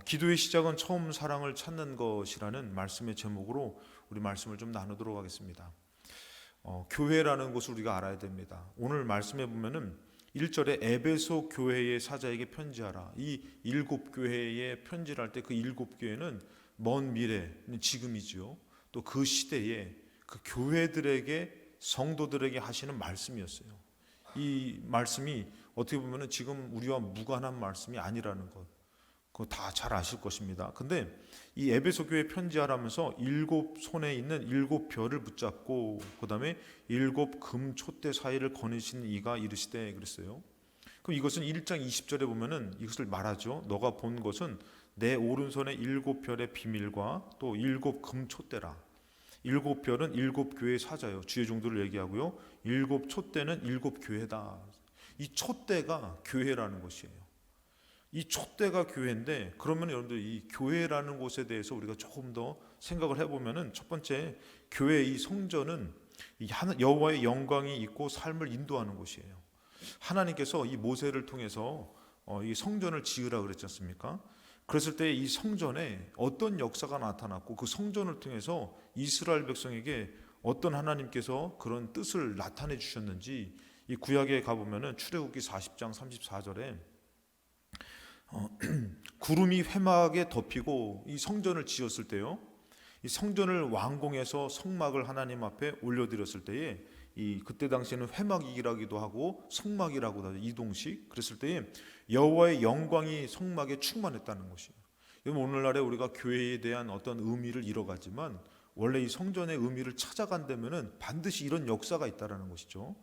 기도의 시작은 처음 사랑을 찾는 것이라는 말씀의 제목으로 우리 말씀을 좀 나누도록 하겠습니다. 교회라는 것을 우리가 알아야 됩니다. 오늘 말씀에 보면은 1절에 에베소 교회의 사자에게 편지하라. 이 7교회에 편지를 할 때 그 7교회는 먼 미래, 지금이지요. 또 그 시대에 그 교회들에게 성도들에게 하시는 말씀이었어요. 이 말씀이 어떻게 보면은 지금 우리와 무관한 말씀이 아니라는 것. 그거 다 잘 아실 것입니다. 근데 이 에베소 교회 편지하라면서 7손에 있는 7별을 붙잡고 그다음에 7금 촛대 사이를 거니신 이가 이르시되 그랬어요. 그럼 이것은 1장 20절에 보면은 이것을 말하죠. 너가 본 것은 내 오른손의 7별의 비밀과 또 7금 촛대라. 7별은 7교회의 사자예요. 주의 종들을 얘기하고요. 7촛대는 7교회다. 이 촛대가 교회라는 것이에요. 이 촛대가 교회인데, 그러면 여러분들 이 교회라는 곳에 대해서 우리가 조금 더 생각을 해보면은, 첫 번째, 교회 이 성전은 여호와의 영광이 있고 삶을 인도하는 곳이에요. 하나님께서 이 모세를 통해서 이 성전을 지으라 그랬지 않습니까? 그랬을 때 이 성전에 어떤 역사가 나타났고, 그 성전을 통해서 이스라엘 백성에게 어떤 하나님께서 그런 뜻을 나타내 주셨는지, 이 구약에 가보면은 출애굽기 40장 34절에 구름이 회막에 덮이고 이 성전을 지었을 때요, 이 성전을 완공해서 성막을 하나님 앞에 올려드렸을 때에 그때 당시에는 회막이라기도 하고 성막이라고도 하죠. 이동식. 그랬을 때에 여호와의 영광이 성막에 충만했다는 것이에요. 여러분, 오늘날에 우리가 교회에 대한 어떤 의미를 잃어가지만 원래 이 성전의 의미를 찾아간다면은 반드시 이런 역사가 있다라는 것이죠.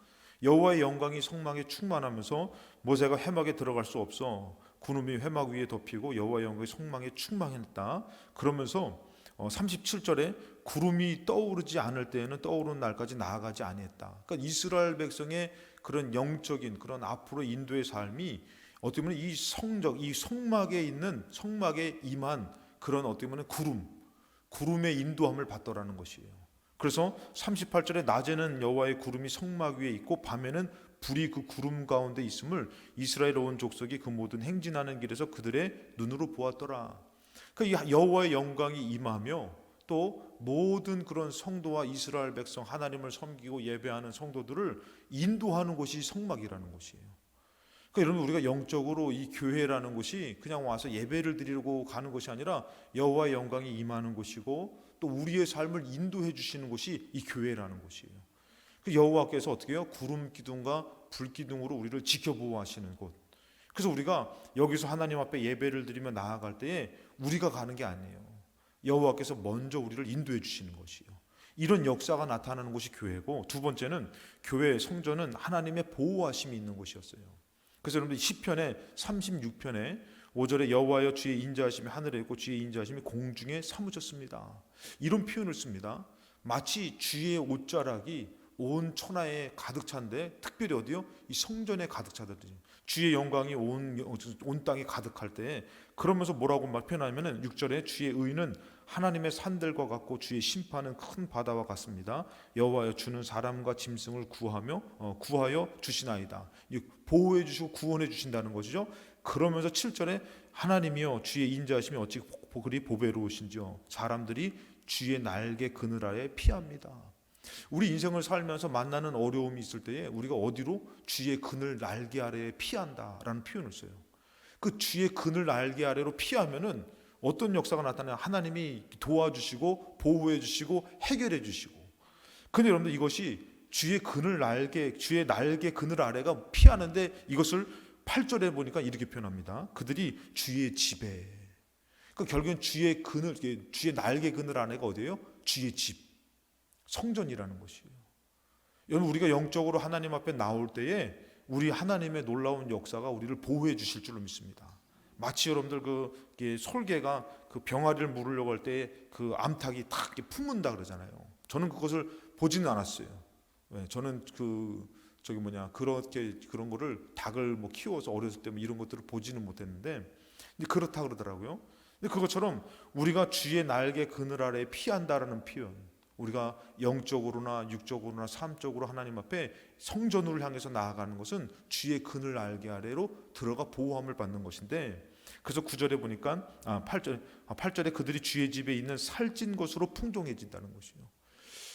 여호와의 영광이 성막에 충만하면서 모세가 회막에 들어갈 수 없어 구름이 회막 위에 덮이고 여호와의 영광이 성막에 충만했다. 그러면서 37절에 구름이 떠오르지 않을 때에는 떠오르는 날까지 나아가지 아니했다. 그러니까 이스라엘 백성의 그런 영적인 그런 앞으로 인도의 삶이 어떻게 보면 이 성막에 있는 성막에 임한 그런 어떻게 보면 구름의 인도함을 받더라는 것이에요. 그래서 38절에 낮에는 여호와의 구름이 성막 위에 있고 밤에는 불이 그 구름 가운데 있음을 이스라엘 온 족속이 그 모든 행진하는 길에서 그들의 눈으로 보았더라. 그러니까 여호와의 영광이 임하며 또 모든 그런 성도와 이스라엘 백성 하나님을 섬기고 예배하는 성도들을 인도하는 곳이 성막이라는 곳이에요. 그러니까 여러분, 우리가 영적으로 이 교회라는 곳이 그냥 와서 예배를 드리려고 가는 것이 아니라 여호와의 영광이 임하는 곳이고 또 우리의 삶을 인도해 주시는 곳이 이 교회라는 곳이에요. 그 여호와께서 어떻게 해요? 구름 기둥과 불 기둥으로 우리를 지켜보호하시는 곳. 그래서 우리가 여기서 하나님 앞에 예배를 드리며 나아갈 때에 우리가 가는 게 아니에요. 여호와께서 먼저 우리를 인도해 주시는 것이에요. 이런 역사가 나타나는 곳이 교회고, 두 번째는 교회 성전은 하나님의 보호하심이 있는 곳이었어요. 그래서 여러분들 시편의 36편에 5절에 여호와여 주의 인자하심이 하늘에 있고 주의 인자하심이 공중에 사무쳤습니다. 이런 표현을 씁니다. 마치 주의 옷자락이 온 천하에 가득 찬데, 특별히 어디요? 이 성전에 가득 차듯이 주의 영광이 온 땅에 가득할 때, 그러면서 뭐라고 표현하면은 6절에 주의 의는 하나님의 산들과 같고 주의 심판은 큰 바다와 같습니다. 여호와여 주는 사람과 짐승을 구하여 주시나이다. 보호해 주시고 구원해 주신다는 것이죠. 그러면서 7절에 하나님이여 주의 인자하심이 어찌 그리 보배로우신지요. 사람들이 주의 날개 그늘 아래 피합니다. 우리 인생을 살면서 만나는 어려움이 있을 때에 우리가 어디로? 주의 그늘 날개 아래에 피한다라는 표현을 써요. 그 주의 그늘 날개 아래로 피하면은 어떤 역사가 나타나요? 하나님이 도와주시고 보호해 주시고 해결해 주시고. 근데 여러분들, 이것이 주의 날개 그늘 아래가 피하는데, 이것을 8절에 보니까 이렇게 표현합니다. 그들이 주의 집에. 그러니까 결국엔 주의 날개 그늘 아래가 어디예요? 주의 집. 성전이라는 것이에요. 여러분, 우리가 영적으로 하나님 앞에 나올 때에 우리 하나님의 놀라운 역사가 우리를 보호해 주실 줄로 믿습니다. 마치 여러분들 솔개가 그 병아리를 물으려고 할 때 그 암탉이 탁 품는다 그러잖아요. 저는 그것을 보지는 않았어요. 저는 그런 거를 닭을 키워서 어렸을 때 이런 것들을 보지는 못했는데, 그렇다 그러더라고요. 근데 그것처럼 우리가 주의 날개 그늘 아래 피한다라는 표현, 우리가 영적으로나 육적으로나 삶적으로 하나님 앞에 성전을 향해서 나아가는 것은 주의 그늘 알게 아래로 들어가 보호함을 받는 것인데, 그래서 9절에 보니까 8절에 그들이 주의 집에 있는 살찐 것으로 풍성해진다는 것이요.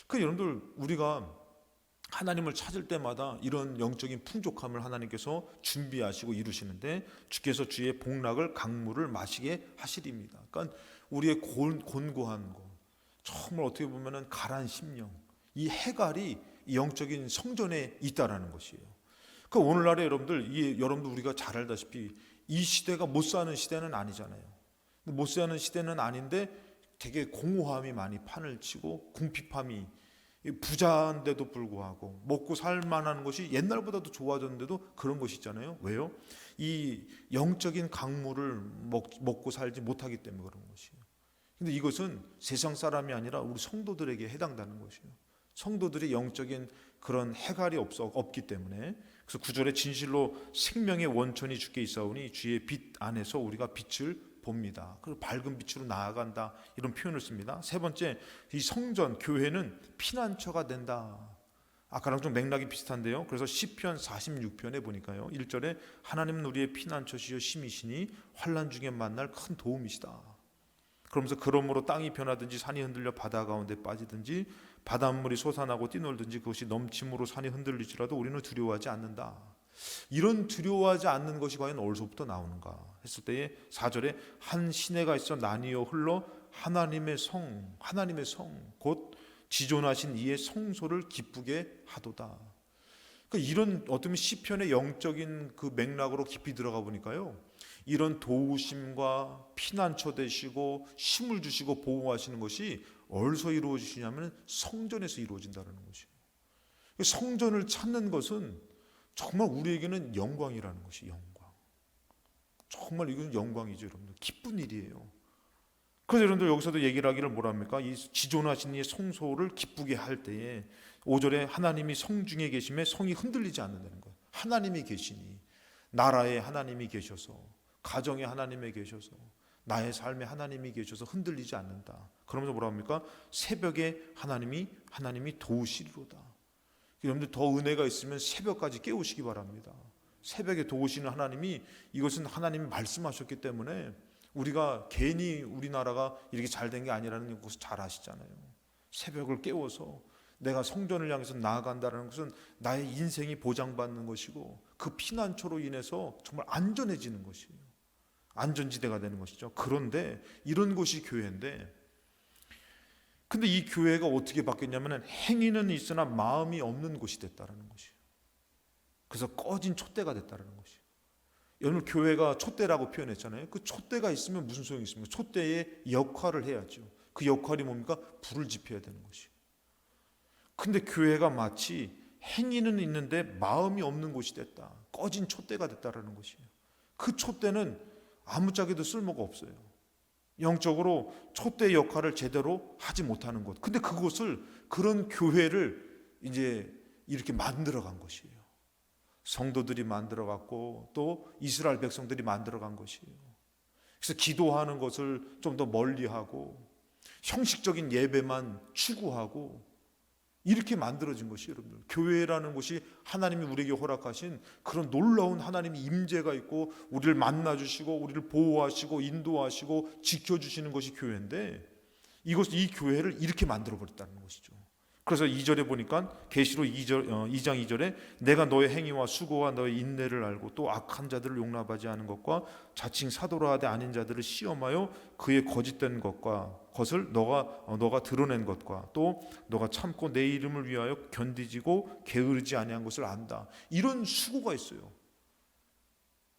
그 여러분들, 우리가 하나님을 찾을 때마다 이런 영적인 풍족함을 하나님께서 준비하시고 이루시는데, 주께서 주의 복락을 강물을 마시게 하시리입니다. 그러니까 우리의 곤고한 것, 정말 어떻게 보면은 가란 심령, 이 해갈이 이 영적인 성전에 있다라는 것이에요. 그 오늘날에 여러분들 우리가 잘 알다시피 이 시대가 못 사는 시대는 아니잖아요. 못 사는 시대는 아닌데 되게 공허함이 많이 판을 치고 궁핍함이, 부자인데도 불구하고 먹고 살만한 것이 옛날보다도 좋아졌는데도 그런 것이 있잖아요. 왜요? 이 영적인 강물을 먹고 살지 못하기 때문에 그런 것이에요. 근데 이것은 세상 사람이 아니라 우리 성도들에게 해당되는 것이에요. 성도들이 영적인 그런 해갈이 없기 때문에. 그래서 9절에 진실로 생명의 원천이 주께 있사오니 주의 빛 안에서 우리가 빛을 봅니다. 그리고 밝은 빛으로 나아간다, 이런 표현을 씁니다. 세 번째, 이 성전, 교회는 피난처가 된다. 아까랑 좀 맥락이 비슷한데요. 그래서 시편 46편에 보니까요, 1절에 하나님은 우리의 피난처시요 힘이시니 환난 중에 만날 큰 도움이시다. 그러면서 그러므로 땅이 변하든지 산이 흔들려 바다 가운데 빠지든지 바닷물이 솟아나고 뛰놀든지 그것이 넘침으로 산이 흔들리지라도 우리는 두려워하지 않는다. 이런 두려워하지 않는 것이 과연 어디서부터 나오는가 했을 때에 4절에 한 시내가 있어 나뉘어 흘러 하나님의 성 곧 지존하신 이의 성소를 기쁘게 하도다. 그러니까 이런 어떤 시편의 영적인 그 맥락으로 깊이 들어가 보니까요, 이런 도우심과 피난처 되시고 힘을 주시고 보호하시는 것이 어디서 이루어지시냐면 성전에서 이루어진다는 것이에요. 성전을 찾는 것은 정말 우리에게는 영광이라는 것이, 영광. 정말 이것은 영광이죠, 여러분들. 기쁜 일이에요. 그래서 여러분들 여기서도 얘기를 하기를 뭐랍니까? 이 지존하신 이의 성소를 기쁘게 할 때에 5절에 하나님이 성중에 계심에 성이 흔들리지 않는다는 거예요. 하나님이 계시니, 나라에 하나님이 계셔서, 가정에 하나님이 계셔서, 나의 삶에 하나님이 계셔서 흔들리지 않는다. 그러면서 뭐라 합니까? 새벽에 하나님이 도우시리로다. 여러분들 더 은혜가 있으면 새벽까지 깨우시기 바랍니다. 새벽에 도우시는 하나님이, 이것은 하나님이 말씀하셨기 때문에 우리가 괜히 우리나라가 이렇게 잘 된 게 아니라는 것을 잘 아시잖아요. 새벽을 깨워서 내가 성전을 향해서 나아간다는 것은 나의 인생이 보장받는 것이고, 그 피난처로 인해서 정말 안전해지는 것이에요. 안전지대가 되는 것이죠. 그런데 이런 곳이 교회인데, 근데 이 교회가 어떻게 바뀌었냐면 행위는 있으나 마음이 없는 곳이 됐다는 것이에요. 그래서 꺼진 촛대가 됐다는 것이에요. 여러분, 교회가 촛대라고 표현했잖아요. 그 촛대가 있으면 무슨 소용이 있습니까? 촛대의 역할을 해야죠. 그 역할이 뭡니까? 불을 지펴야 되는 것이에요. 근데 교회가 마치 행위는 있는데 마음이 없는 곳이 됐다, 꺼진 촛대가 됐다라는 것이에요. 그 촛대는 아무짝에도 쓸모가 없어요. 영적으로 촛대 역할을 제대로 하지 못하는 것. 근데 그런 교회를 이제 이렇게 만들어간 것이에요. 성도들이 만들어갔고 또 이스라엘 백성들이 만들어간 것이에요. 그래서 기도하는 것을 좀 더 멀리하고 형식적인 예배만 추구하고 이렇게 만들어진 것이, 여러분들, 교회라는 것이 하나님이 우리에게 허락하신 그런 놀라운 하나님의 임재가 있고 우리를 만나주시고 우리를 보호하시고 인도하시고 지켜주시는 것이 교회인데, 이 교회를 이렇게 만들어버렸다는 것이죠. 그래서 2절에 보니까 계시록 2장 2절에 내가 너의 행위와 수고와 너의 인내를 알고 또 악한 자들을 용납하지 않은 것과 자칭 사도라 하되 아닌 자들을 시험하여 그의 거짓된 것을 너가 드러낸 것과 또 너가 참고 내 이름을 위하여 견디지고 게으르지 아니한 것을 안다. 이런 수고가 있어요.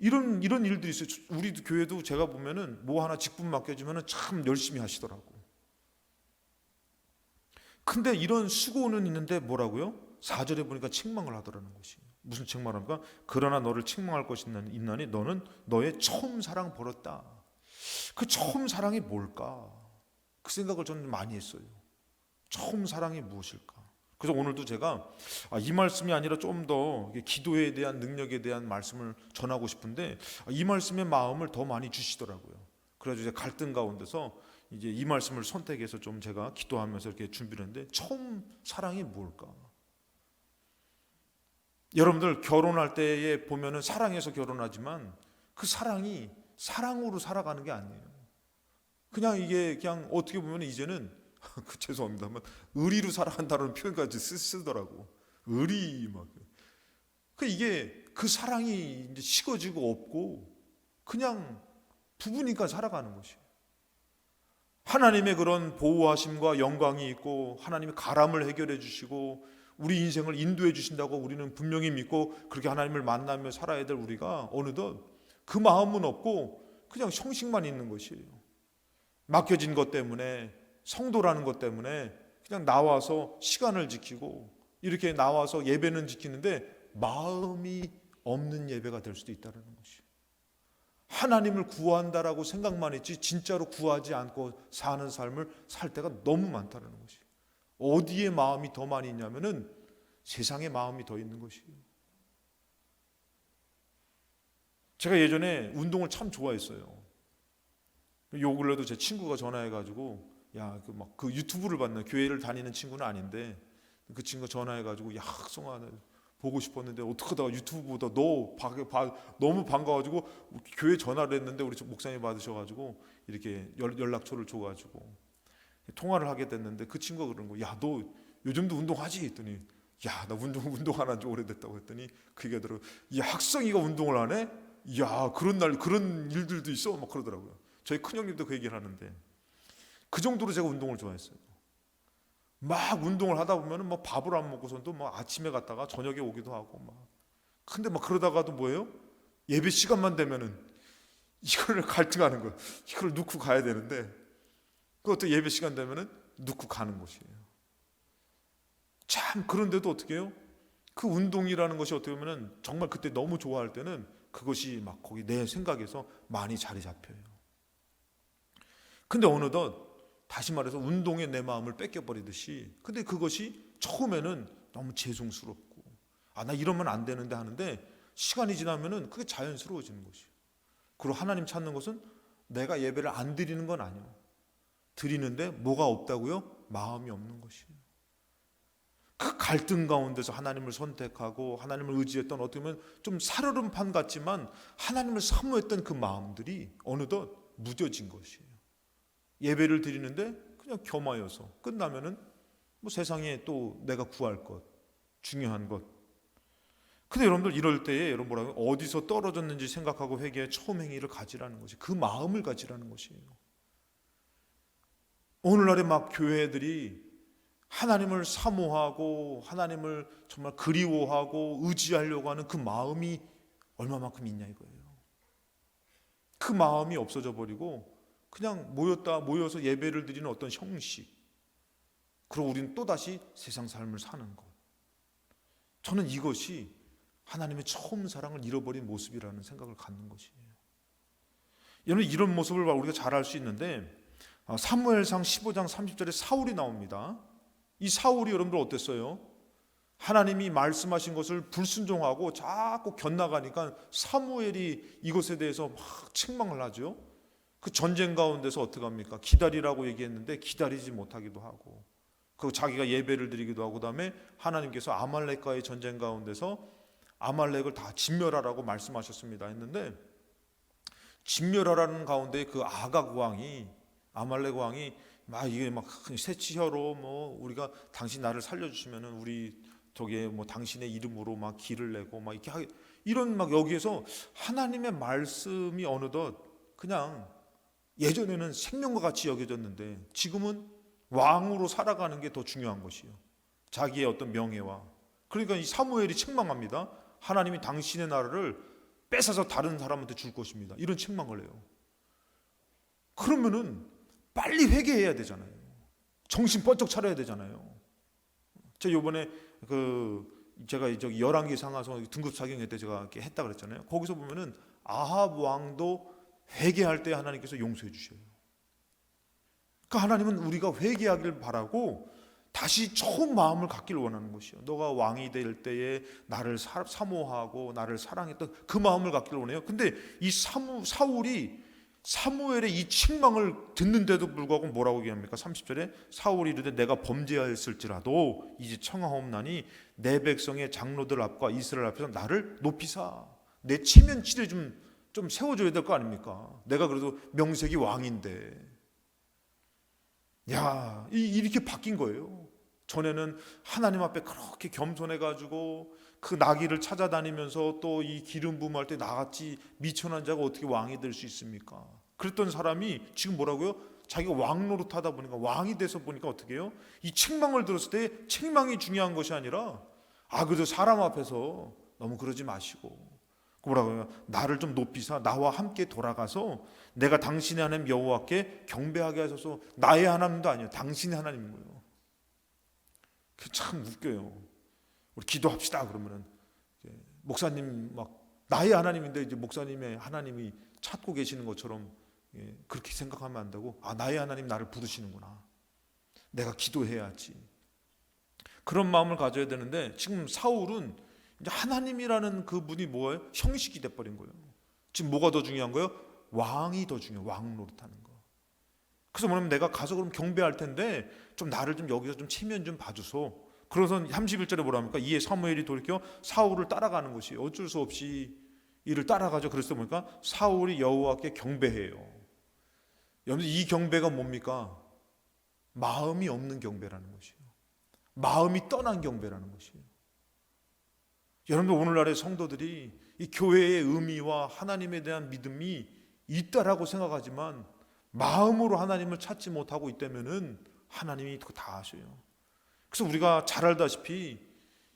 이런 일들이 있어요. 우리 교회도 제가 보면은 뭐 하나 직분 맡겨주면은 참 열심히 하시더라고. 근데 이런 수고는 있는데 뭐라고요? 4절에 보니까 책망을 하더라는 것이. 무슨 책망을 합니까? 그러나 너를 책망할 것이 있나니 너는 너의 처음 사랑 버렸다. 그 처음 사랑이 뭘까? 그 생각을 저는 많이 했어요. 처음 사랑이 무엇일까? 그래서 오늘도 제가 이 말씀이 아니라 좀 더 기도에 대한 능력에 대한 말씀을 전하고 싶은데 이 말씀의 마음을 더 많이 주시더라고요. 그래서 이제 갈등 가운데서 이제 이 말씀을 선택해서 좀 제가 기도하면서 이렇게 준비를 했는데, 처음 사랑이 뭘까? 여러분들 결혼할 때에 보면은 사랑해서 결혼하지만 그 사랑이 사랑으로 살아가는 게 아니에요. 그냥 이게 그냥 어떻게 보면 이제는 죄송합니다만 의리로 살아간다는 표현까지 쓰더라고. 의리 막. 이게 그 사랑이 이제 식어지고 없고 그냥 부부니까 살아가는 것이에요. 하나님의 그런 보호하심과 영광이 있고 하나님이 가람을 해결해 주시고 우리 인생을 인도해 주신다고 우리는 분명히 믿고 그렇게 하나님을 만나며 살아야 될 우리가 어느덧 그 마음은 없고 그냥 형식만 있는 것이에요. 맡겨진 것 때문에, 성도라는 것 때문에 그냥 나와서 시간을 지키고 이렇게 나와서 예배는 지키는데 마음이 없는 예배가 될 수도 있다는 것이에요. 하나님을 구한다라고 생각만 했지 진짜로 구하지 않고 사는 삶을 살 때가 너무 많다는 것이에요. 어디에 마음이 더 많이 있냐면은 세상에 마음이 더 있는 것이에요. 제가 예전에 운동을 참 좋아했어요. 요 근래도 제 친구가 전화해가지고 야, 그 유튜브를 봤네. 교회를 다니는 친구는 아닌데 그 친구가 전화해가지고 야, 학성아 보고 싶었는데 어떡하다가 유튜브 보다 너무 반가워가지고 교회 전화를 했는데 우리 목사님 받으셔가지고 이렇게 연락처를 줘가지고 통화를 하게 됐는데 그 친구가 그러는 거야. 야, 너 요즘도 운동하지? 했더니 야, 나 운동 안 한 지 오래됐다고 했더니 그 얘기가 들어. 야, 학성이가 운동을 안 해? 야, 그런 일들도 있어? 막 그러더라고요. 저희 큰형님도 그 얘기를 하는데 그 정도로 제가 운동을 좋아했어요. 막 운동을 하다 보면은 뭐 밥을 안 먹고선도 뭐 아침에 갔다가 저녁에 오기도 하고 막. 근데 막 그러다가도 뭐예요? 예배 시간만 되면은 이거를 갈등하는 거예요. 이걸 놓고 가야 되는데 그것도 예배 시간 되면은 놓고 가는 것이에요. 참 그런데도 어떻게 해요? 그 운동이라는 것이 어떻게 보면은 정말 그때 너무 좋아할 때는 그것이 막 거기 내 생각에서 많이 자리 잡혀요. 근데 어느덧 다시 말해서 운동에 내 마음을 뺏겨버리듯이 근데 그것이 처음에는 너무 죄송스럽고 나 이러면 안 되는데 하는데 시간이 지나면은 그게 자연스러워지는 것이에요. 그리고 하나님 찾는 것은 내가 예배를 안 드리는 건 아니에요. 드리는데 뭐가 없다고요? 마음이 없는 것이에요. 그 갈등 가운데서 하나님을 선택하고 하나님을 의지했던 어떻게 보면 좀 살얼음판 같지만 하나님을 사모했던 그 마음들이 어느덧 무뎌진 것이에요. 예배를 드리는데 그냥 겸하여서 끝나면은 뭐 세상에 또 내가 구할 것, 중요한 것. 근데 여러분들 이럴 때에 여러분 뭐라고 어디서 떨어졌는지 생각하고 회개의 처음 행위를 가지라는 것이 그 마음을 가지라는 것이에요. 오늘날에 막 교회들이 하나님을 사모하고 하나님을 정말 그리워하고 의지하려고 하는 그 마음이 얼마만큼 있냐 이거예요. 그 마음이 없어져 버리고 그냥 모여서 예배를 드리는 어떤 형식, 그리고 우리는 또다시 세상 삶을 사는 것. 저는 이것이 하나님의 처음 사랑을 잃어버린 모습이라는 생각을 갖는 것이에요. 여러분 이런 모습을 우리가 잘 알 수 있는데 사무엘상 15장 30절에 사울이 나옵니다. 이 사울이 여러분들 어땠어요? 하나님이 말씀하신 것을 불순종하고 자꾸 곁나가니까 사무엘이 이것에 대해서 막 책망을 하죠. 그 전쟁 가운데서 어떻게 합니까? 기다리라고 얘기했는데 기다리지 못하기도 하고 그리고 자기가 예배를 드리기도 하고 그다음에 하나님께서 아말렉과의 전쟁 가운데서 아말렉을 다 진멸하라고 말씀하셨습니다 했는데 진멸하라는 가운데 그 아각 왕이 아말렉 왕이 막 이게 막 새치혀로 뭐 우리가 당신 나를 살려주시면은 우리 저게 뭐 당신의 이름으로 막 길을 내고 막 이렇게 하게 이런 막 여기에서 하나님의 말씀이 어느덧 그냥 예전에는 생명과 같이 여겨졌는데 지금은 왕으로 살아가는 게 더 중요한 것이에요. 자기의 어떤 명예와. 그러니까 이 사무엘이 책망합니다. 하나님이 당신의 나라를 뺏어서 다른 사람한테 줄 것입니다. 이런 책망을 해요. 그러면은 빨리 회개해야 되잖아요. 정신 번쩍 차려야 되잖아요. 제가 이번에 제가 저기 열왕기 상하서 등급 사경회 때 제가 이렇게 했다 그랬잖아요. 거기서 보면은 아합 왕도 회개할 때 하나님께서 용서해 주셔요. 그러니까 하나님은 우리가 회개하길 바라고 다시 처음 마음을 갖기를 원하는 것이요. 너가 왕이 될 때에 나를 사모하고 나를 사랑했던 그 마음을 갖기를 원해요. 근데 이 사울이 사무엘의 이 책망을 듣는데도 불구하고 뭐라고 얘기합니까? 30절에 사울이 이르되 내가 범죄하였을지라도 이제 청하옵나니 내 백성의 장로들 앞과 이스라엘 앞에서 나를 높이사 내 체면치레 좀 세워줘야 될 거 아닙니까? 내가 그래도 명색이 왕인데. 야, 이렇게 바뀐 거예요. 전에는 하나님 앞에 그렇게 겸손해가지고 그 나귀를 찾아다니면서 또 이 기름 부음할 때 나같이 미천한 자가 어떻게 왕이 될 수 있습니까? 그랬던 사람이 지금 뭐라고요? 자기가 왕 노릇하다 보니까 왕이 돼서 보니까 어떻게 해요? 이 책망을 들었을 때 책망이 중요한 것이 아니라 그래도 사람 앞에서 너무 그러지 마시고 뭐라고 해요? 나를 좀 높이사 나와 함께 돌아가서 내가 당신의 하나님 여호와께 경배하게 하소서. 나의 하나님도 아니에요. 당신의 하나님인 거예요. 참 웃겨요. 우리 기도합시다 그러면은 목사님 막 나의 하나님인데 이제 목사님의 하나님이 찾고 계시는 것처럼 그렇게 생각하면 안 되고 나의 하나님 나를 부르시는구나. 내가 기도해야지. 그런 마음을 가져야 되는데 지금 사울은 이제 하나님이라는 그 분이 뭐예요? 형식이 돼버린 거예요. 지금 뭐가 더 중요한 거예요? 왕이 더 중요해요. 왕 노릇하는 거. 그래서 뭐냐면 내가 가서 그럼 경배할 텐데 좀 나를 좀 여기서 좀 체면 좀 봐주소. 그래서 31절에 뭐라 합니까? 이에 사무엘이 돌이켜 사울을 따라가는 것이 어쩔 수 없이 이를 따라가죠. 그래서 보니까 사울이 여호와께 경배해요. 여러분 이 경배가 뭡니까? 마음이 없는 경배라는 것이에요. 마음이 떠난 경배라는 것이에요. 여러분들 오늘날의 성도들이 이 교회의 의미와 하나님에 대한 믿음이 있다라고 생각하지만 마음으로 하나님을 찾지 못하고 있다면은 하나님이 그거 다 아셔요. 그래서 우리가 잘 알다시피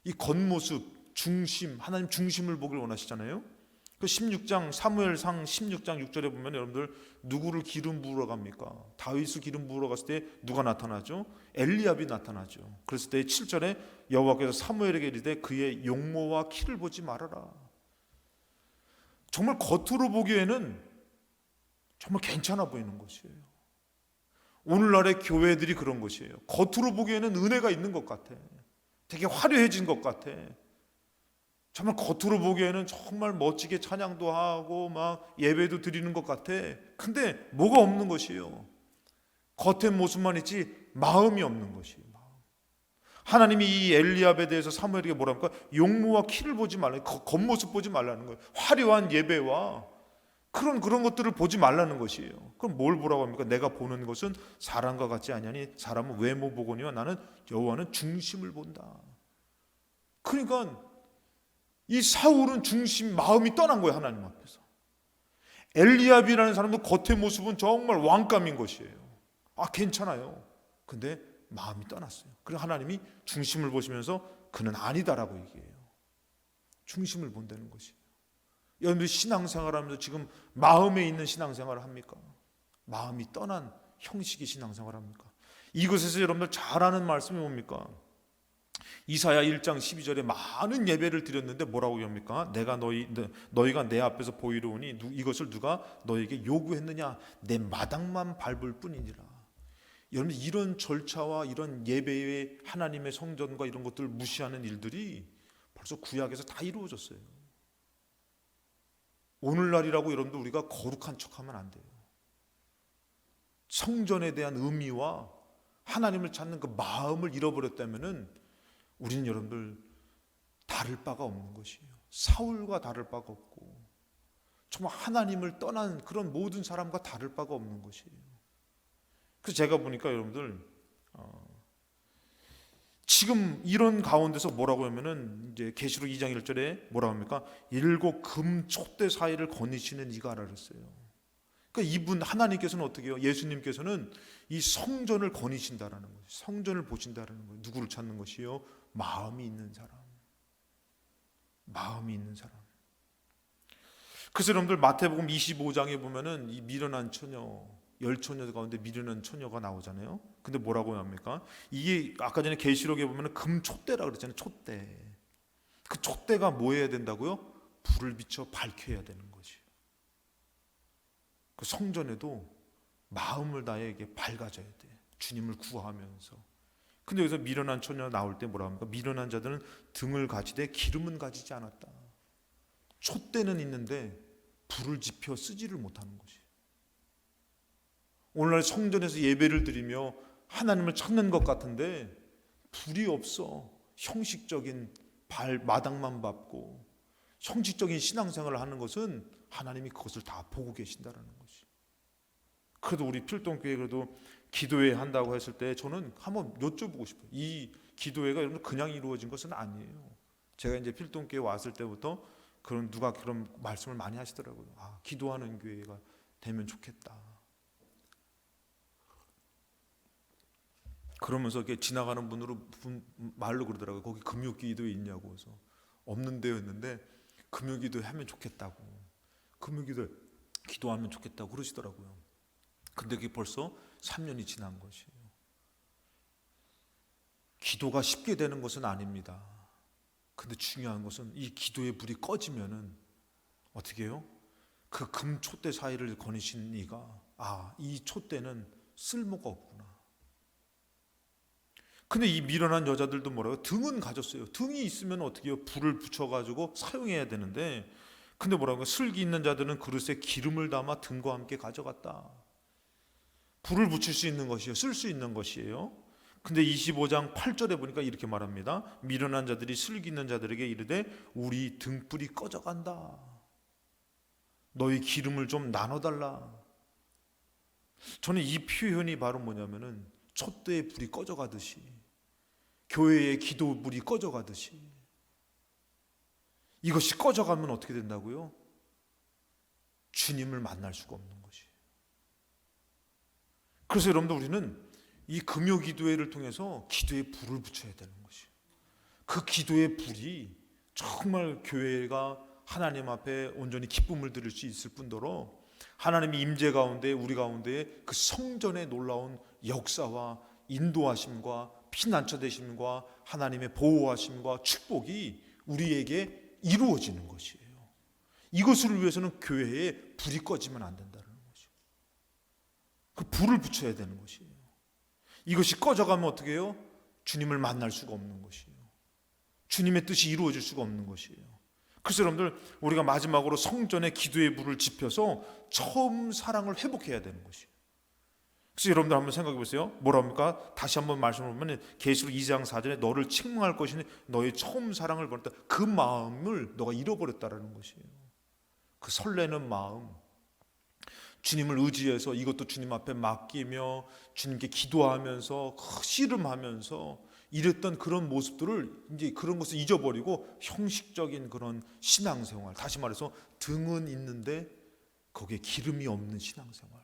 이 겉모습, 중심, 하나님 중심을 보길 원하시잖아요. 그 16장 사무엘상 16장 6절에 보면 여러분들 누구를 기름 부으러 갑니까? 다윗을 기름 부으러 갔을 때 누가 나타나죠? 엘리압이 나타나죠. 그랬을 때 7절에 여호와께서 사무엘에게 이르되 그의 용모와 키를 보지 말아라. 정말 겉으로 보기에는 정말 괜찮아 보이는 것이에요. 오늘날의 교회들이 그런 것이에요. 겉으로 보기에는 은혜가 있는 것 같아. 되게 화려해진 것 같아. 정말 겉으로 보기에는 정말 멋지게 찬양도 하고 막 예배도 드리는 것 같아. 근데 뭐가 없는 것이에요. 겉의 모습만 있지 마음이 없는 것이에요. 하나님이 이 엘리압에 대해서 사무엘에게 뭐라 합니까? 용모와 키를 보지 말라. 겉모습 보지 말라는 거예요. 화려한 예배와 그런 것들을 보지 말라는 것이에요. 그럼 뭘 보라고 합니까? 내가 보는 것은 사람과 같지 아니하니 사람은 외모 보거니와 나는 여호와는 중심을 본다. 그러니까 이 사울은 중심 마음이 떠난 거예요. 하나님 앞에서. 엘리압이라는 사람도 겉의 모습은 정말 왕감인 것이에요. 괜찮아요. 근데 마음이 떠났어요. 그래서 하나님이 중심을 보시면서 그는 아니다라고 얘기해요. 중심을 본다는 것이에요. 여러분들이 신앙생활하면서 지금 마음에 있는 신앙생활을 합니까? 마음이 떠난 형식의 신앙생활을 합니까? 이것에서 여러분들 잘 아는 말씀이 뭡니까? 이사야 1장 12절에 많은 예배를 드렸는데 뭐라고 합니까? 내가 너희가 내 앞에서 보이려오니 이것을 누가 너에게 요구했느냐? 내 마당만 밟을 뿐이니라. 여러분 이런 절차와 이런 예배의 하나님의 성전과 이런 것들을 무시하는 일들이 벌써 구약에서 다 이루어졌어요. 오늘날이라고 여러분들 우리가 거룩한 척하면 안 돼요. 성전에 대한 의미와 하나님을 찾는 그 마음을 잃어버렸다면은 우리는 여러분들 다를 바가 없는 것이에요. 사울과 다를 바가 없고 정말 하나님을 떠난 그런 모든 사람과 다를 바가 없는 것이에요. 그래서 제가 보니까 여러분들 지금 이런 가운데서 뭐라고 하면은 이제 계시록 2장 1절에 뭐라고 합니까? 7 금촛대 사이를 거니시는 이가 알아 그랬어요. 그러니까 이분 하나님께서는 어떻게 해요? 예수님께서는 이 성전을 거니신다라는 거예요. 성전을 보신다라는 거예요. 누구를 찾는 것이요? 마음이 있는 사람. 마음이 있는 사람. 그래서 여러분들 마태복음 25장에 보면은 이 미련한 처녀, 10처녀 가운데 미련한 처녀가 나오잖아요. 근데 뭐라고 합니까? 이게 아까 전에 계시록에 보면은 금촛대라 그랬잖아요. 촛대. 그 촛대가 뭐 해야 된다고요? 불을 비춰 밝혀야 되는 것이에요. 그 성전에도 마음을 다해 밝아져야 돼. 주님을 구하면서. 근데 여기서 미련한 처녀 나올 때 뭐라 합니까? 미련한 자들은 등을 가지되 기름은 가지지 않았다. 촛대는 있는데 불을 지펴 쓰지를 못하는 것이에요. 오늘날 성전에서 예배를 드리며 하나님을 찾는 것 같은데 불이 없어. 형식적인 마당만 밟고 형식적인 신앙생활을 하는 것은 하나님이 그것을 다 보고 계신다라는 것이. 그래도 우리 필동교회 그래도 기도회 한다고 했을 때 저는 한번 여쭤보고 싶어요. 이 기도회가 여러분 그냥 이루어진 것은 아니에요. 제가 이제 필동교회 왔을 때부터 누가 그런 말씀을 많이 하시더라고요. 기도하는 교회가 되면 좋겠다. 그러면서 이렇게 지나가는 분으로 말로 그러더라고요. 거기 금요기도회 있냐고. 그래서 없는 데였는데 금요기도회 하면 좋겠다고. 금요기도회 기도하면 좋겠다고 그러시더라고요. 근데 그게 벌써 3년이 지난 것이에요. 기도가 쉽게 되는 것은 아닙니다. 근데 중요한 것은 이 기도의 불이 꺼지면은 어떻게 해요? 그 금촛대 사이를 거니신 이가 이 촛대는 쓸모가 없구나. 근데 이 미련한 여자들도 뭐라고요? 등은 가졌어요. 등이 있으면 어떻게 해요? 불을 붙여가지고 사용해야 되는데 근데 뭐라고요? 슬기 있는 자들은 그릇에 기름을 담아 등과 함께 가져갔다. 불을 붙일 수 있는 것이에요. 쓸 수 있는 것이에요. 근데 25장 8절에 보니까 이렇게 말합니다. 미련한 자들이 슬기 있는 자들에게 이르되 우리 등불이 꺼져간다. 너희 기름을 좀 나눠달라. 저는 이 표현이 바로 뭐냐면은 촛대의 불이 꺼져가듯이 교회의 기도불이 꺼져가듯이 이것이 꺼져가면 어떻게 된다고요? 주님을 만날 수가 없는 것이에요. 그래서 여러분들 우리는 이 금요기도회를 통해서 기도에 불을 붙여야 되는 것이에요. 그 기도의 불이 정말 교회가 하나님 앞에 온전히 기쁨을 드릴 수 있을 뿐더러 하나님이 임재 가운데 우리 가운데 그 성전의 놀라운 역사와 인도하심과 피난처 되심과 하나님의 보호하심과 축복이 우리에게 이루어지는 것이에요. 이것을 위해서는 교회에 불이 꺼지면 안 된다는 것이에요. 그 불을 붙여야 되는 것이에요. 이것이 꺼져가면 어떻게 해요? 주님을 만날 수가 없는 것이에요. 주님의 뜻이 이루어질 수가 없는 것이에요. 그래서 여러분들 우리가 마지막으로 성전에 기도의 불을 지펴서 처음 사랑을 회복해야 되는 것이에요. 그래서 여러분들 한번 생각해 보세요. 뭐랍니까? 다시 한번 말씀을 보면 계시록 2장 4절에 너를 책망할 것이니 너의 처음 사랑을 버렸다. 그 마음을 너가 잃어버렸다라는 것이에요. 그 설레는 마음, 주님을 의지해서 이것도 주님 앞에 맡기며 주님께 기도하면서 씨름하면서 이랬던 그런 모습들을 이제 그런 것을 잊어버리고 형식적인 그런 신앙생활, 다시 말해서 등은 있는데 거기에 기름이 없는 신앙생활.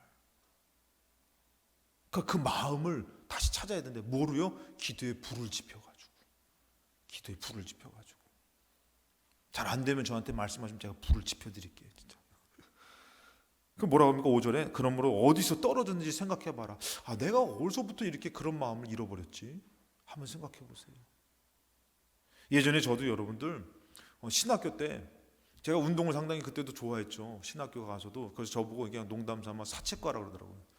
그 마음을 다시 찾아야 되는데 뭐로요? 기도에 불을 지펴가지고. 기도에 불을 지펴가지고. 잘 안 되면 저한테 말씀하시면 제가 불을 지펴드릴게요. 진짜. 그 뭐라고 합니까? 5절에 그러므로 어디서 떨어졌는지 생각해봐라. 내가 어디서부터 이렇게 그런 마음을 잃어버렸지? 한번 생각해 보세요. 예전에 저도 여러분들 신학교 때 제가 운동을 상당히 그때도 좋아했죠. 신학교 가서도. 그래서 저보고 그냥 농담 삼아 사채과라 그러더라고요.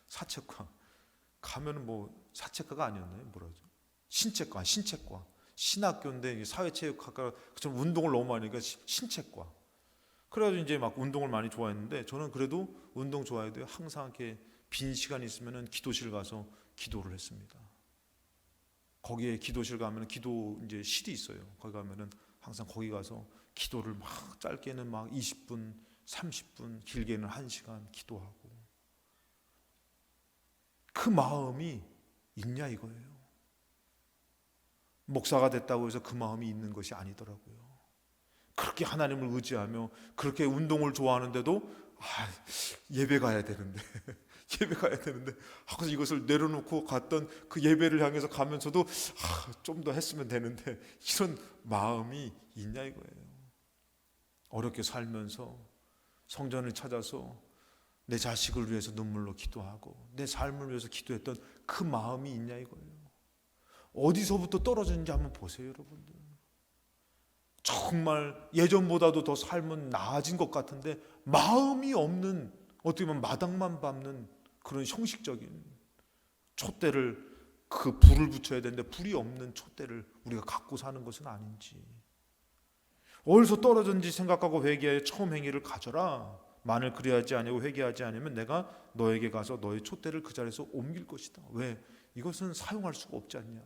사채과 가면은 뭐 사채과가 아니었나요? 뭐라죠? 신체과. 신학교인데 사회체육학과 좀 운동을 너무 많이 하니까 신체과. 그래가지고 이제 막 운동을 많이 좋아했는데 저는 그래도 운동 좋아해도 항상 이렇게 빈 시간이 있으면은 기도실 가서 기도를 했습니다. 거기에 기도실 가면은 기도 이제 실이 있어요. 거기 가면은 항상 거기 가서 기도를 막 짧게는 막 20분, 30분, 길게는 1시간 기도하고. 그 마음이 있냐 이거예요. 목사가 됐다고 해서 그 마음이 있는 것이 아니더라고요. 그렇게 하나님을 의지하며 그렇게 운동을 좋아하는데도 예배 가야 되는데 예배 가야 되는데 하고 이것을 내려놓고 갔던 그 예배를 향해서 가면서도 좀 더 했으면 되는데 이런 마음이 있냐 이거예요. 어렵게 살면서 성전을 찾아서 내 자식을 위해서 눈물로 기도하고 내 삶을 위해서 기도했던 그 마음이 있냐 이거예요. 어디서부터 떨어졌는지 한번 보세요 여러분들. 정말 예전보다도 더 삶은 나아진 것 같은데 마음이 없는, 어떻게 보면 마당만 밟는 그런 형식적인 촛대를, 그 불을 붙여야 되는데 불이 없는 촛대를 우리가 갖고 사는 것은 아닌지. 어디서 떨어졌는지 생각하고 회개하여 처음 행위를 가져라 만일 그리하지 아니하고 회개하지 않으면 내가 너에게 가서 너의 촛대를 그 자리에서 옮길 것이다. 왜? 이것은 사용할 수가 없지 않냐.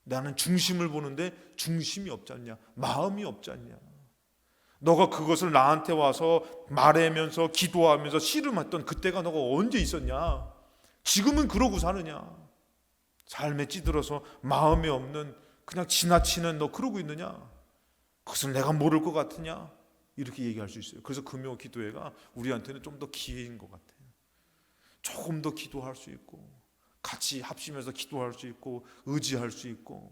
나는 중심을 보는데 중심이 없지 않냐. 마음이 없지 않냐. 너가 그것을 나한테 와서 말하면서 기도하면서 씨름했던 그때가 너가 언제 있었냐. 지금은 그러고 사느냐. 삶에 찌들어서 마음이 없는 그냥 지나치는 너 그러고 있느냐. 그것을 내가 모를 것 같으냐. 이렇게 얘기할 수 있어요. 그래서 금요 기도회가 우리한테는 좀 더 기회인 것 같아요. 조금 더 기도할 수 있고 같이 합심해서 기도할 수 있고 의지할 수 있고.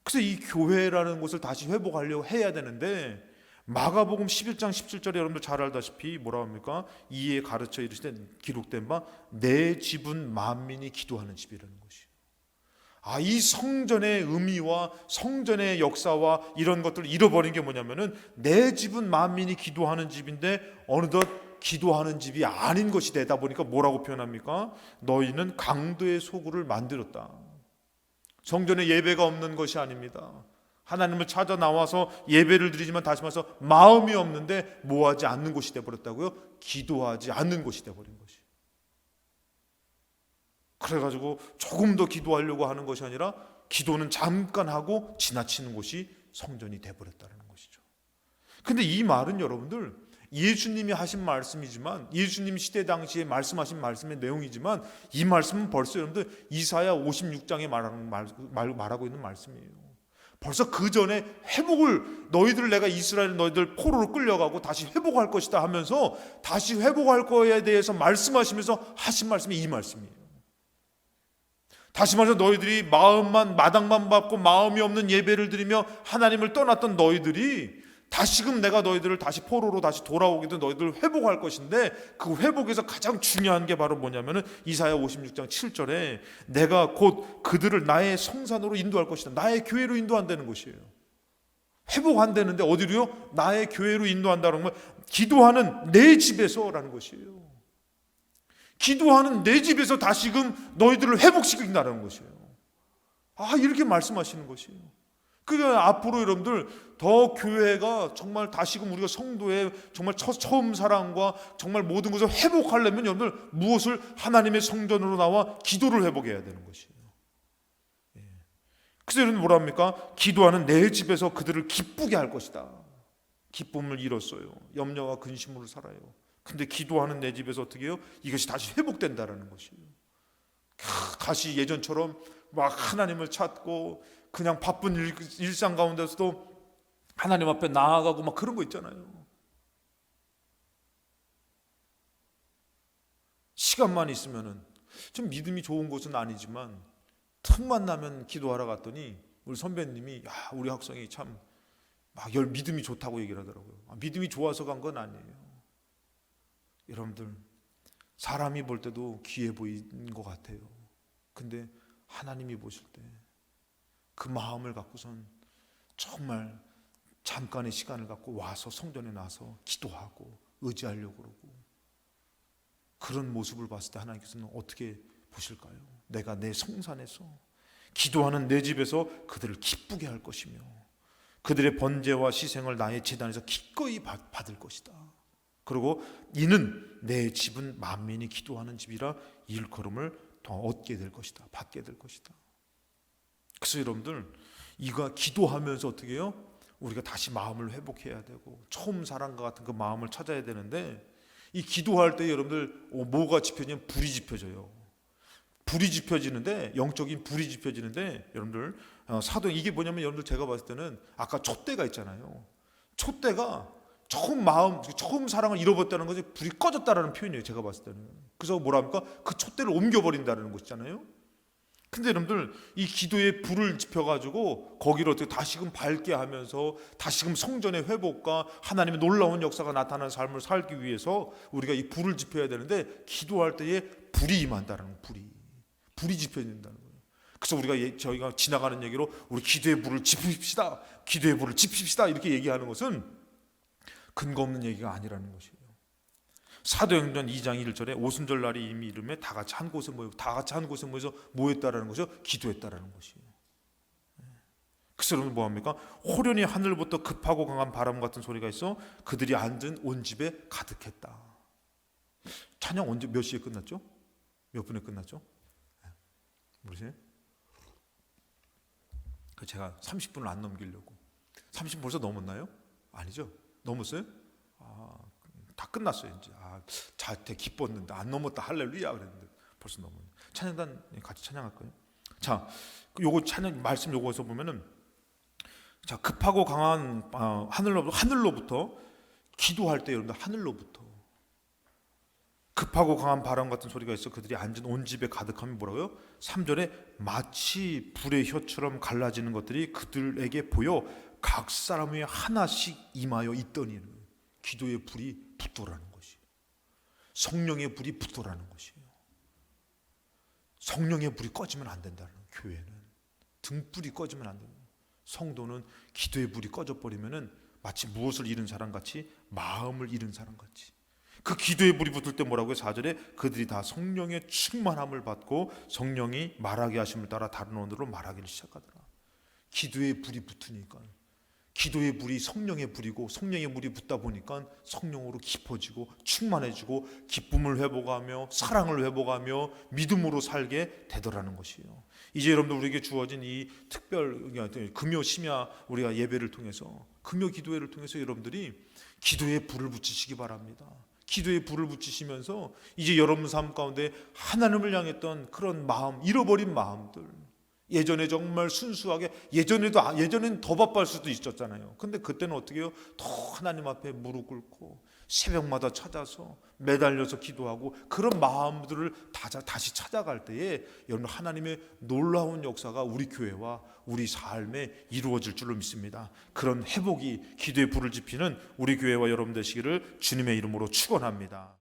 그래서 이 교회라는 것을 다시 회복하려고 해야 되는데 마가복음 11장 17절에 여러분들 잘 알다시피 뭐라 합니까? 이에 가르쳐 이르시되 기록된 바 내 집은 만민이 기도하는 집이라는 것이에요. 이 성전의 의미와 성전의 역사와 이런 것들을 잃어버린 게 뭐냐면은 내 집은 만민이 기도하는 집인데 어느덧 기도하는 집이 아닌 것이 되다 보니까 뭐라고 표현합니까? 너희는 강도의 소굴을 만들었다. 성전에 예배가 없는 것이 아닙니다. 하나님을 찾아 나와서 예배를 드리지만 다시 말해서 마음이 없는데 뭐하지 않는 곳이 되어버렸다고요? 기도하지 않는 곳이 되어버린 것이. 그래가지고 조금 더 기도하려고 하는 것이 아니라 기도는 잠깐 하고 지나치는 곳이 성전이 되어버렸다는 것이죠. 근데 이 말은 여러분들 예수님이 하신 말씀이지만 예수님 시대 당시에 말씀하신 말씀의 내용이지만 이 말씀은 벌써 여러분들 이사야 56장에 말하고 있는 말씀이에요. 벌써 그 전에 회복을 너희들 내가 이스라엘 너희들 포로로 끌려가고 다시 회복할 것이다 하면서 다시 회복할 거에 대해서 말씀하시면서 하신 말씀이 이 말씀이에요. 다시 말해서 너희들이 마당만 밟고 마음이 없는 예배를 드리며 하나님을 떠났던 너희들이 다시금 내가 너희들을 다시 포로로 다시 돌아오기도 너희들을 회복할 것인데 그 회복에서 가장 중요한 게 바로 뭐냐면은 이사야 56장 7절에 내가 곧 그들을 나의 성산으로 인도할 것이다. 나의 교회로 인도한다는 것이에요. 회복한다는데 어디로요? 나의 교회로 인도한다는 건 기도하는 내 집에서라는 것이에요. 기도하는 내 집에서 다시금 너희들을 회복시킨다는 것이에요. 이렇게 말씀하시는 것이에요. 그러니까 앞으로 여러분들 더 교회가 정말 다시금 우리가 성도의 정말 처음 사랑과 정말 모든 것을 회복하려면 여러분들 무엇을 하나님의 성전으로 나와 기도를 회복해야 되는 것이에요. 그래서 여러분 뭐라 합니까? 기도하는 내 집에서 그들을 기쁘게 할 것이다. 기쁨을 잃었어요. 염려와 근심으로 살아요. 근데 기도하는 내 집에서 어떻게 해요? 이것이 다시 회복된다라는 것이에요. 다시 예전처럼 막 하나님을 찾고 그냥 바쁜 일상 가운데서도 하나님 앞에 나아가고 막 그런 거 있잖아요. 시간만 있으면은 좀 믿음이 좋은 곳은 아니지만 틈만 나면 기도하러 갔더니 우리 선배님이 우리 학생이 참 막 믿음이 좋다고 얘기를 하더라고요. 믿음이 좋아서 간 건 아니에요. 여러분들 사람이 볼 때도 귀해 보이는 것 같아요. 근데 하나님이 보실 때 그 마음을 갖고선 정말 잠깐의 시간을 갖고 와서 성전에 나서 기도하고 의지하려고 그러고 그런 모습을 봤을 때 하나님께서는 어떻게 보실까요? 내가 내 성산에서 기도하는 내 집에서 그들을 기쁘게 할 것이며 그들의 번제와 희생을 나의 제단에서 기꺼이 받을 것이다. 그리고 이는 내 집은 만민이 기도하는 집이라 일컬음을 더 얻게 될 것이다. 받게 될 것이다. 그래서 여러분들 이거 기도하면서 어떻게 해요? 우리가 다시 마음을 회복해야 되고 처음 사랑과 같은 그 마음을 찾아야 되는데 이 기도할 때 여러분들 뭐가 지펴지냐면 불이 지펴져요. 불이 지펴지는데 영적인 불이 지펴지는데 여러분들 사도 이게 뭐냐면 여러분들 제가 봤을 때는 아까 촛대가 있잖아요. 촛대가 처음 사랑을 잃어버렸다는 것이 불이 꺼졌다라는 표현이에요. 제가 봤을 때는. 그래서 뭐라 합니까? 그 촛대를 옮겨버린다는 것이잖아요. 근데 여러분들 이 기도에 불을 지펴가지고 거기를 어떻게 다시금 밝게 하면서 다시금 성전의 회복과 하나님의 놀라운 역사가 나타나는 삶을 살기 위해서 우리가 이 불을 지펴야 되는데 기도할 때에 불이 임한다는 거예요. 불이 지펴진다는 거예요. 그래서 저희가 지나가는 얘기로 우리 기도의 불을 지핍시다. 기도의 불을 지핍시다. 이렇게 얘기하는 것은 근거 없는 얘기가 아니라는 것이에요. 사도행전 2장 1절에 오순절 날이 이미 이르매 다 같이 한 곳에 모여서 뭐 했다라는 것이요? 기도했다라는 것이에요. 그래서 여러분 뭐합니까? 호련히 하늘부터 급하고 강한 바람 같은 소리가 있어 그들이 앉은 온 집에 가득했다. 찬양 언제 몇 시에 끝났죠? 몇 분에 끝났죠? 모르세요? 제가 30분을 안 넘기려고 30분 벌써 넘었나요? 아니죠? 넘었어요? 다 끝났어요 이제. 자태 기뻤는데 안 넘었다 할렐루야 그랬는데 벌써 넘었네. 찬양단 같이 찬양할까요? 자, 요거 찬양 말씀 요거에서 보면은 자 급하고 강한 하늘로부터 기도할 때 여러분들 하늘로부터 급하고 강한 바람 같은 소리가 있어 그들이 앉은 온 집에 가득함이 뭐라고요? 3절에 마치 불의 혀처럼 갈라지는 것들이 그들에게 보여 각 사람 위에 하나씩 임하여 있더니 기도의 불이 붙도라는 것이에요. 성령의 불이 붙도라는 것이에요. 성령의 불이 꺼지면 안 된다는 교회는 등불이 꺼지면 안 됩니다. 성도는 기도의 불이 꺼져버리면은 마치 무엇을 잃은 사람 같이 마음을 잃은 사람 같이 그 기도의 불이 붙을 때 뭐라고요? 4절에 그들이 다 성령의 충만함을 받고 성령이 말하게 하심을 따라 다른 언어로 말하기를 시작하더라. 기도의 불이 붙으니까 기도의 불이 성령의 불이고 성령의 불이 붙다 보니까 성령으로 깊어지고 충만해지고 기쁨을 회복하며 사랑을 회복하며 믿음으로 살게 되더라는 것이에요. 이제 여러분들 우리에게 주어진 이 특별 금요 심야 우리가 예배를 통해서 금요 기도회를 통해서 여러분들이 기도의 불을 붙이시기 바랍니다. 기도의 불을 붙이시면서 이제 여러분 삶 가운데 하나님을 향했던 그런 마음, 잃어버린 마음들 예전에 정말 순수하게 예전엔 더 바빴을 수도 있었잖아요. 근데 그때는 어떻게 해요? 더 하나님 앞에 무릎 꿇고 새벽마다 찾아서 매달려서 기도하고 그런 마음들을 다시 찾아갈 때에 여러분 하나님의 놀라운 역사가 우리 교회와 우리 삶에 이루어질 줄로 믿습니다. 그런 회복이 기도의 불을 지피는 우리 교회와 여러분 되시기를 주님의 이름으로 축원합니다.